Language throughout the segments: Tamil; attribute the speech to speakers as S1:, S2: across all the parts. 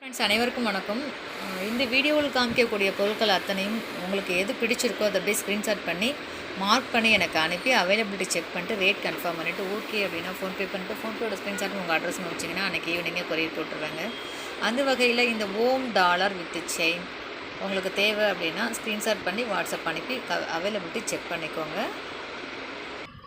S1: ஃப்ரெண்ட்ஸ் அனைவருக்கும் வணக்கம். இந்த வீடியோவில் காமிக்கக்கூடிய பொருட்கள் அத்தனையும் உங்களுக்கு எது பிடிச்சிருக்கோ அதை அப்படியே ஸ்க்ரீன்ஷாட் பண்ணி மார்க் பண்ணி எனக்கு அனுப்பி அவைலபிலிட்டி செக் பண்ணிட்டு ரேட் கன்ஃபார்ம் பண்ணிவிட்டு ஓகே அப்படின்னா ஃபோன்பே பண்ணிட்டு ஃபோன்பேயோட ஸ்க்ரீன்ஷாட் உங்கள் அட்ரஸ் வச்சிங்கன்னா அன்றைக்கி ஈவினிங்கே கொரியர் போட்டுருவாங்க. அந்த வகையில் இந்த ஓம் டாலர் வித் செயின் உங்களுக்கு தேவை அப்படின்னா ஸ்க்ரீன்ஷாட் பண்ணி வாட்ஸ்அப் அனுப்பி அவைலபிலிட்டி செக் பண்ணிக்கோங்க.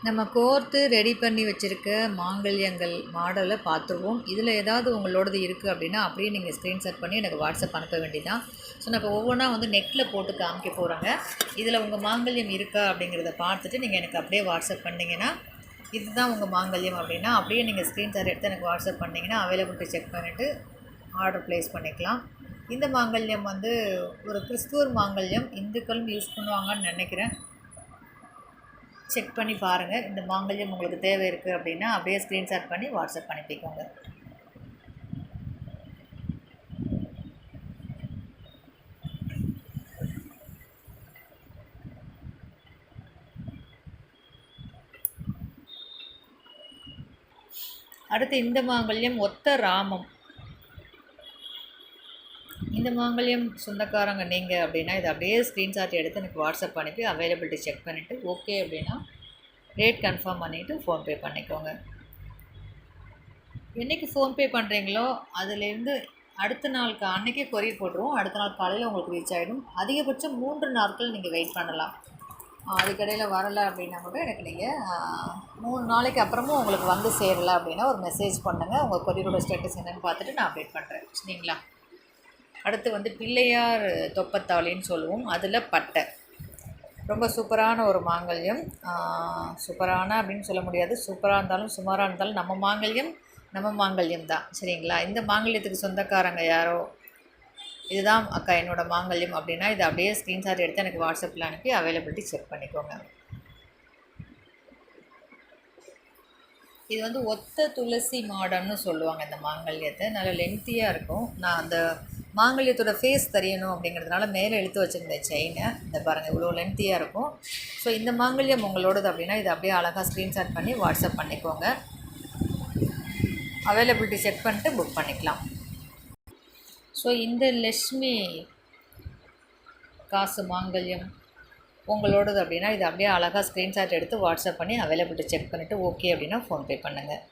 S1: நம்ம கோர்த்து ரெடி பண்ணி வச்சுருக்க மாங்கல்யங்கள் மாடலை பார்த்துருவோம். இதில் ஏதாவது உங்களோடது இருக்குது அப்படின்னா அப்படியே நீங்கள் ஸ்க்ரீன்ஷாட் பண்ணி எனக்கு வாட்ஸ்அப் அனுப்ப வேண்டியதான். ஸோ நான் இப்போ ஒவ்வொன்றா நெட்டில் போட்டு காமிக்க போகிறாங்க. இதில் உங்கள் மாங்கல்யம் இருக்கா அப்படிங்கிறத பார்த்துட்டு நீங்கள் எனக்கு அப்படியே வாட்ஸ்அப் பண்ணிங்கன்னா இதுதான் உங்கள் மாங்கல்யம் அப்படின்னா அப்படியே நீங்கள் ஸ்க்ரீன்ஷாட் எடுத்து எனக்கு வாட்ஸ்அப் பண்ணிங்கன்னா அவைலபிலிட்டி செக் பண்ணிவிட்டு ஆர்டர் ப்ளேஸ் பண்ணிக்கலாம். இந்த மாங்கல்யம் ஒரு கிறிஸ்துவர் மாங்கல்யம், இந்துக்களும் யூஸ் பண்ணுவாங்கன்னு நினைக்கிறேன். செக் பண்ணி பாருங்கள். இந்த மாங்கல்யம் உங்களுக்கு தேவை இருக்குது அப்படின்னா அப்படியே ஸ்க்ரீன்ஷாட் பண்ணி வாட்ஸ்அப் அனுப்பிக்கோங்க. அடுத்து இந்த மாங்கல்யம் ஒத்த ராமம். இந்த மாங்கல்யம் சொந்தக்காரங்க நீங்கள் அப்படின்னா இதை அப்படியே ஸ்க்ரீன்ஷாட் எடுத்து எனக்கு வாட்ஸ்அப் அனுப்பி அவைலபிலிட்டி செக் பண்ணிவிட்டு ஓகே அப்படின்னா ரேட் கன்ஃபார்ம் பண்ணிவிட்டு ஃபோன்பே பண்ணிக்கோங்க. என்றைக்கு ஃபோன்பே பண்ணுறீங்களோ அதுலேருந்து அடுத்த நாளுக்கு அன்றைக்கே கொரியர் போட்டுருவோம். அடுத்த நாள் காலையில் உங்களுக்கு ரீச் ஆகிடும். அதிகபட்சம் 3 நாட்கள் நீங்கள் வெயிட் பண்ணலாம். அதுக்கடையில் வரலை அப்படின்னா கூட எனக்கு நீங்கள் 3 நாளைக்கு அப்புறமும் உங்களுக்கு சேரலை அப்படின்னா ஒரு மெசேஜ் பண்ணுங்கள். உங்கள் கொரியரோட ஸ்டேட்டஸ் என்னென்னு பார்த்துட்டு நான் அப்டேட் பண்ணுறேன். சரிங்களா? அடுத்து பிள்ளையார் தொப்பத்தாளின்னு சொல்லுவோம். அதில் பட்டை ரொம்ப சூப்பரான ஒரு மாங்கல்யம். சூப்பரான அப்படின்னு சொல்ல முடியாது. சூப்பராக இருந்தாலும் சுமாராக இருந்தாலும் நம்ம மாங்கல்யம் தான். சரிங்களா? இந்த மாங்கல்யத்துக்கு சொந்தக்காரங்க யாரோ இதுதான் அக்கா என்னோடய மாங்கல்யம் அப்படின்னா இதை அப்படியே ஸ்க்ரீன்ஷாட் எடுத்து எனக்கு வாட்ஸ்அப்பில் அனுப்பி அவைலபிலிட்டி செக் பண்ணிக்கோங்க. இது ஒத்த துளசி மாடம்னு சொல்லுவாங்க. இந்த மாங்கல்யத்தை நல்லா லென்த்தியாக இருக்கும். நான் அந்த மாங்கல்யத்தோட ஃபேஸ் தெரியணும் அப்படிங்கிறதுனால மேலே இழுத்து வச்சுருந்த செயினை இந்த பாருங்கள் இவ்வளோ லென்த்தியாக இருக்கும். ஸோ இந்த மாங்கல்யம் உங்களோடது அப்படின்னா இதை அப்படியே அழகாக ஸ்க்ரீன்ஷாட் பண்ணி வாட்ஸ்அப் பண்ணிக்கோங்க. அவைலபிலிட்டி செக் பண்ணிட்டு புக் பண்ணிக்கலாம். ஸோ இந்த லக்ஷ்மி காசு மாங்கல்யம் உங்களோடது அப்படின்னா இதை அப்படியே அழகாக ஸ்க்ரீன்ஷாட் எடுத்து வாட்ஸ்அப் பண்ணி அவைலபிலிட்டி செக் பண்ணிவிட்டு ஓகே அப்படின்னா ஃபோன்பே பண்ணுங்கள்.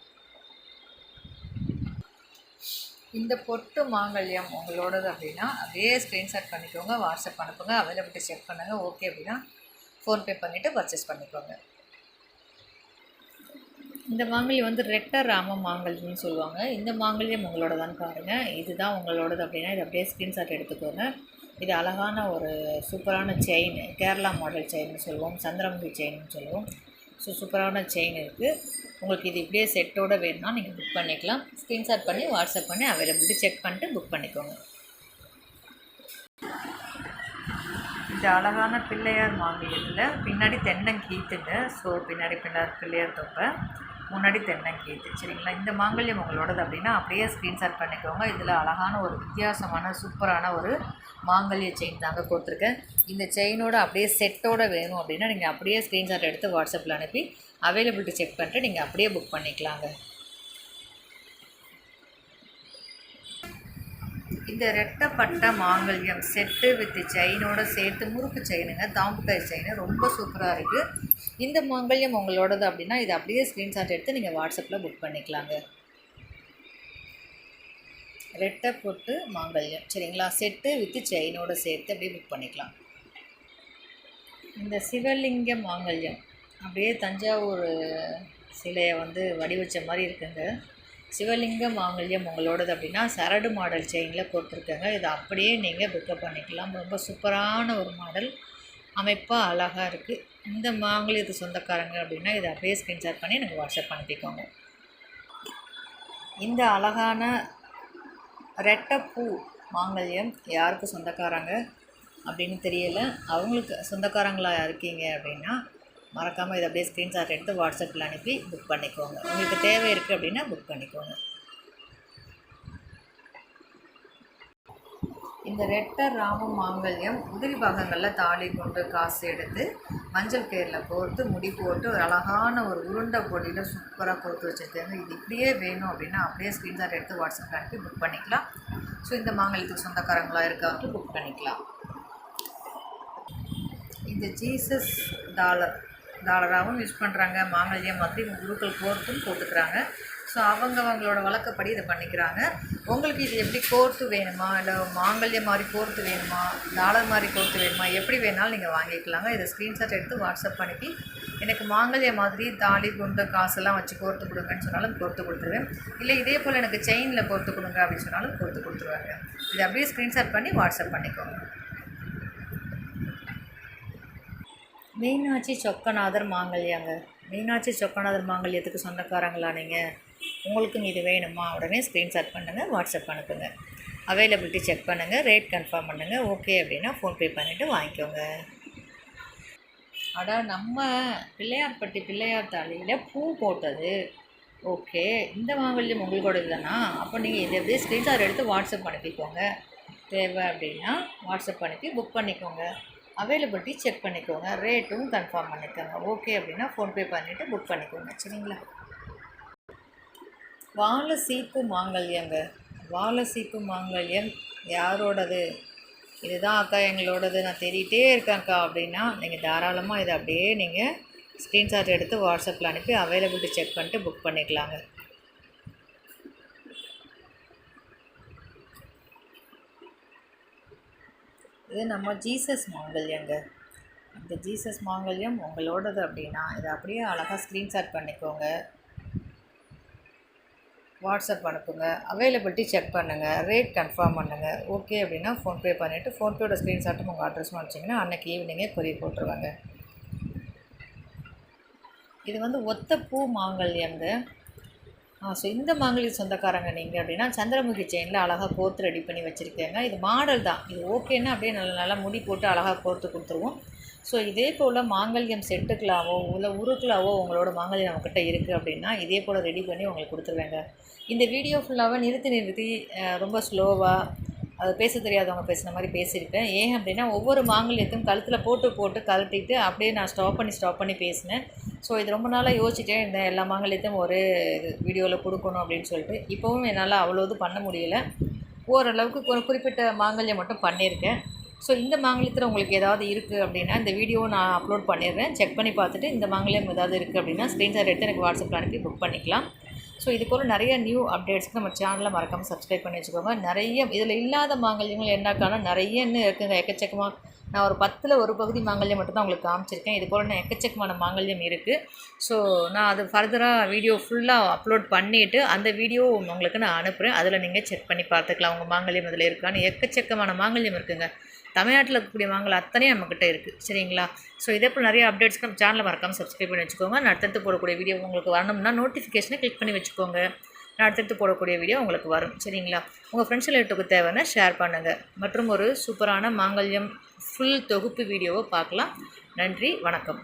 S1: இந்த பொட்டு மாங்கல்யம் உங்களோடது அப்படின்னா அப்படியே ஸ்க்ரீன்ஷாட் பண்ணிக்கோங்க, வாட்ஸ்அப் அனுப்புங்க, அவைலபிலிட்டி செக் பண்ணுங்கள். ஓகே அப்படின்னா ஃபோன்பே பண்ணிவிட்டு பர்ச்சேஸ் பண்ணிக்கோங்க. இந்த மாங்கல்யம் ரெட்ட ராம மாங்கல்யம்னு சொல்லுவாங்க. இந்த மாங்கல்யம் உங்களோடதான்னு பாருங்கள். இதுதான் உங்களோடது அப்படின்னா இதை அப்படியே ஸ்க்ரீன்ஷாட் எடுத்துக்கோங்க. இது அழகான ஒரு சூப்பரான செயின், கேரளா மாடல் செயின்னு சொல்லுவோம், சந்திரமுகி செயின்னு சொல்லுவோம். ஸோ சூப்பரான செயின் இருக்குது. உங்களுக்கு இது இப்படியே செட்டோடு வேணும்னா நீங்கள் புக் பண்ணிக்கலாம். ஸ்க்ரீன்ஷாட் பண்ணி வாட்ஸ்அப் பண்ணி அவைலபிலிட்டி செக் பண்ணிட்டு புக் பண்ணிக்கோங்க. இந்த அழகான பிள்ளையார் மாங்கல்யத்தில் பின்னாடி தென்னங்கீத்துங்க. ஸோ பின்னாடி பிள்ளையார் தொப்பை, முன்னாடி தென்னங்கீத்து. சரிங்களா? இந்த மாங்கல்யம் உங்களோடது அப்படின்னா அப்படியே ஸ்க்ரீன்ஷாட் பண்ணிக்கோங்க. இதில் அழகான ஒரு வித்தியாசமான சூப்பரான ஒரு மாங்கல்ய செயின் தாங்க கொடுத்துருக்கேன். இந்த செயினோட அப்படியே செட்டோடு வேணும் அப்படின்னா நீங்கள் அப்படியே ஸ்க்ரீன்ஷாட் எடுத்து வாட்ஸ்அப்பில் அனுப்பி அவைலபிலிட்டி செக் பண்ணிட்டு நீங்கள் அப்படியே புக் பண்ணிக்கலாங்க. இந்த ரெட்டப்பட்ட மாங்கல்யம் செட்டு வித் செயினோட சேர்த்து முறுக்கு செயினுங்க, தாம்புக்காய் செயின் ரொம்ப சூப்பராக இருக்குது. இந்த மாங்கல்யம் உங்களோடது அப்படின்னா இதை அப்படியே ஸ்க்ரீன்ஷாட் எடுத்து நீங்கள் வாட்ஸ்அப்பில் புக் பண்ணிக்கலாங்க. ரெட்டை பொட்டு மாங்கல்யம். சரிங்களா? செட்டு வித் செயினோட சேர்த்து அப்படியே புக் பண்ணிக்கலாம். இந்த சிவலிங்க மாங்கல்யம் அப்படியே தஞ்சாவூர் சிலையை வடிவச்ச மாதிரி இருக்குங்க. சிவலிங்க மாங்கல்யம் உங்களோடது அப்படின்னா சரடு மாடல் செயினில் போட்டிருக்கேங்க. இதை அப்படியே நீங்கள் புக்கப் பண்ணிக்கலாம். ரொம்ப சூப்பரான ஒரு மாடல், அமைப்பாக அழகாக இருக்குது. இந்த மாங்கல்யத்துக்கு சொந்தக்காரங்க அப்படின்னா இதை அப்படியே ஸ்க்ரீன்ஷாட் பண்ணி எனக்கு வாட்ஸ்அப் அனுப்பிக்கோங்க. இந்த அழகான ரெட்டைப்பூ மாங்கல்யம் யாருக்கு சொந்தக்காரங்க அப்படின்னு தெரியலை. அவங்களுக்கு சொந்தக்காரங்களாக இருக்கீங்க அப்படின்னா மறக்காமல் இதை அப்படியே ஸ்க்ரீன்ஷாட் எடுத்து வாட்ஸ்அப்பில் அனுப்பி புக் பண்ணிக்கோங்க. உங்களுக்கு தேவை இருக்குது அப்படின்னா புக் பண்ணிக்கோங்க. இந்த ரெட்டை ராம மாங்கல்யம் உதிரி பாகங்களில் தாலி கொண்டு காசு எடுத்து மஞ்சள் கயிறில் கோர்த்து முடி போட்டு ஒரு அழகான ஒரு உருண்டை பொடியில் சூப்பராக கோர்த்து வச்சுருக்கேங்க. இது இப்படியே வேணும் அப்படின்னா அப்படியே ஸ்க்ரீன்ஷாட் எடுத்து வாட்ஸ்அப்பில் அனுப்பி புக் பண்ணிக்கலாம். ஸோ இந்த மாங்கல்யத்துக்கு சொந்தக்காரங்களாக இருக்காவது புக் பண்ணிக்கலாம். இந்த ஜீசஸ் டாலராகவும் யூஸ் பண்ணுறாங்க, மாங்கல்யம் மாதிரி குருக்கள் கோர்த்தும் போட்டுக்கிறாங்க. ஸோ அவங்களோட வழக்கப்படி இதை பண்ணிக்கிறாங்க. உங்களுக்கு இது எப்படி கோர்த்து வேணுமா, இல்லை மாங்கல்யம் மாதிரி கோர்த்து வேணுமா, டாலர் மாதிரி கோர்த்து வேணுமா, எப்படி வேணாலும் நீங்கள் வாங்கிக்கலாங்க. இதை ஸ்க்ரீன்ஷாட் எடுத்து வாட்ஸ்அப் அனுப்பி எனக்கு மாங்கல்யம் மாதிரி தாலி குண்டு காசெல்லாம் வச்சு கோர்த்து கொடுங்கன்னு சொன்னாலும் கோர்த்து கொடுத்துருவேன். இல்லை இதே போல் எனக்கு செயினில் கோர்த்து கொடுங்க அப்படின்னு சொன்னாலும் கோர்த்து கொடுத்துருவாங்க. இதை அப்படியே ஸ்க்ரீன்ஷாட் பண்ணி வாட்ஸ்அப் பண்ணிக்கோங்க. மீனாட்சி சொக்கநாதர் மாங்கல்யங்க. மீனாட்சி சொக்கநாதர் மாங்கல்யத்துக்கு சொந்தக்காரங்களா நீங்கள்? உங்களுக்கு இது வேணுமா? உடனே ஸ்க்ரீன்ஷாட் பண்ணுங்கள், வாட்ஸ்அப் அனுப்புங்க. அவைலபிலிட்டி செக் பண்ணுங்கள், ரேட் கன்ஃபார்ம் பண்ணுங்கள். ஓகே அப்படின்னா ஃபோன்பே பண்ணிவிட்டு வாங்கிக்கோங்க. நம்ம பிள்ளையார்பட்டி பிள்ளையார் தாலியில் பூ போட்டது ஓகே. இந்த மாங்கல்யம் உங்களோட இல்லைனா அப்போ நீங்கள் இதை அப்படியே ஸ்க்ரீன்ஷாட் எடுத்து வாட்ஸ்அப் அனுப்பிக்கோங்க. தேவை அப்படின்னா வாட்ஸ்அப் அனுப்பி புக் பண்ணிக்கோங்க. அவைலபிலிட்டி செக் பண்ணிக்கோங்க, ரேட்டும் கன்ஃபார்ம் பண்ணிக்கோங்க. ஓகே அப்படின்னா ஃபோன்பே பண்ணிவிட்டு புக் பண்ணிக்கோங்க. சரிங்களா? வாழை சீப்பு மாங்கல்யங்க. வாழை சீப்பு மாங்கல்யம் யாரோடது? இதுதான் அக்கா எங்களோடது, நான் தேடிட்டே இருக்கேன்க்கா அப்படின்னா நீங்கள் தாராளமாக இதை அப்படியே நீங்கள் ஸ்க்ரீன்ஷாட் எடுத்து வாட்ஸ்அப்பில் அனுப்பி அவைலபிலிட்டி செக் பண்ணிட்டு புக் பண்ணிக்கலாங்க. இது நம்ம ஜீசஸ் மாங்கல்யங்க. இந்த ஜீசஸ் மாங்கல்யம் உங்களோடது அப்படின்னா இதை அப்படியே அழகாக ஸ்க்ரீன்ஷாட் பண்ணிக்கோங்க, வாட்ஸ்அப் அனுப்புங்க, அவைலபிலிட்டி செக் பண்ணுங்கள், ரேட் கன்ஃபார்ம் பண்ணுங்கள். ஓகே அப்படின்னா ஃபோன்பே பண்ணிவிட்டு ஃபோன்பேயோட ஸ்க்ரீன்ஷாட்டும் உங்கள் அட்ரஸும் அனுப்பிச்சிங்கன்னா அன்றைக்கி ஈவினிங்கே கொரியர் போட்டுருவாங்க. இது ஒத்த பூ மாங்கல்யங்க. ஸோ இந்த மாங்கல்ய சொந்தக்காரங்க நீங்கள் அப்படின்னா சந்திரமுகி செயினில் அழகாக கோர்த்து ரெடி பண்ணி வச்சுருக்கேங்க. இது மாடல் தான், இது ஓகேன்னா அப்படியே நல்லா முடி போட்டு அழகாக கோர்த்து கொடுத்துருவோம். ஸோ இதே போல் மாங்கல்யம் செட்டுக்களாவோ இல்லை உருக்களாவோ உங்களோட மாங்கல்யம் நம்மக்கிட்ட இருக்குது அப்படின்னா இதே போல் ரெடி பண்ணி உங்களுக்கு கொடுத்துருவேங்க. இந்த வீடியோ ஃபுல்லாகவே நிறுத்தி ரொம்ப ஸ்லோவாக அது பேச தெரியாதவங்க பேசுன மாதிரி பேசியிருப்பேன். ஏன் அப்படின்னா ஒவ்வொரு மாங்கல்யத்தையும் கழுத்தில் போட்டு கழட்டிட்டு அப்படியே நான் ஸ்டாப் பண்ணி பேசினேன். ஸோ இது ரொம்ப நாளாக யோசிச்சுட்டே இருந்தேன், எல்லா மாங்கல்யத்தையும் ஒரு வீடியோவில் கொடுக்கணும் அப்படின்னு சொல்லிட்டு. இப்போவும் என்னால் அவ்வளோ இது பண்ண முடியல. ஓரளவுக்கு ஒரு குறிப்பிட்ட மாங்கல்யம் மட்டும் பண்ணியிருக்கேன். ஸோ இந்த மாங்கல்யத்தில் உங்களுக்கு ஏதாவது இருக்குது அப்படின்னா இந்த வீடியோவை நான் அப்லோட் பண்ணிடுறேன். செக் பண்ணி பார்த்துட்டு இந்த மாங்கல்யம் ஏதாவது இருக்குது அப்படின்னா ஸ்க்ரீன்ஷாட் எடுத்து எனக்கு வாட்ஸ்அப்பில் அனுப்பி புக் பண்ணிக்கலாம். ஸோ இது போல் நிறைய நியூ அப்டேட்ஸ்க்கு நம்ம சேனலில் மறக்காமல் சப்ஸ்கிரைப் பண்ணி வச்சுக்கோங்க. நிறைய இதில் இல்லாத மாங்கல்யங்கள் என்னக்கான நிறைய இன்னும் இருக்குங்க, எக்கச்சக்கமாக. நான் ஒரு 10ல் ஒரு பகுதி மாங்கல்யம் மட்டும் தான் உங்களுக்கு காமிச்சிருக்கேன். இது போல் எக்கச்சக்கமான மாங்கல்யம் இருக்குது. ஸோ நான் அது ஃபர்தராக வீடியோ ஃபுல்லாக அப்லோட் பண்ணிவிட்டு அந்த வீடியோ உங்களுக்கு நான் அனுப்புகிறேன். அதில் நீங்கள் செக் பண்ணி பார்த்துக்கலாம் உங்கள் மாங்கல்யம் இதில் இருக்கான்னு. எக்கச்சக்கமான மாங்கல்யம் இருக்குதுங்க. தமிழ்நாட்டில் இருக்கக்கூடிய மாங்கல்யம் அத்தனையும் நம்மக்கிட்ட இருக்குது. சரிங்களா? ஸோ இதே போல் நிறைய அப்டேட்ஸ்க்கு நம்ம சேனலை மறக்காமல் சப்ஸ்கிரைப் பண்ணி வச்சுக்கோங்க. நான் அடுத்தடுத்து போடக்கூடிய வீடியோ உங்களுக்கு வரணும்னா நோட்டிஃபிகேஷனை கிளிக் பண்ணி வச்சுக்கோங்க. நான் அடுத்தடுத்து போடக்கூடிய வீடியோ உங்களுக்கு வரும். சரிங்களா? உங்கள் ஃப்ரெண்ட்ஸ் ரிலேட்டிவ்க்கு தேவைன்னா ஷேர் பண்ணுங்கள். மற்றும் ஒரு சூப்பரான மாங்கல்யம் ஃபுல் தொகுப்பு வீடியோவை பார்க்கலாம். நன்றி, வணக்கம்.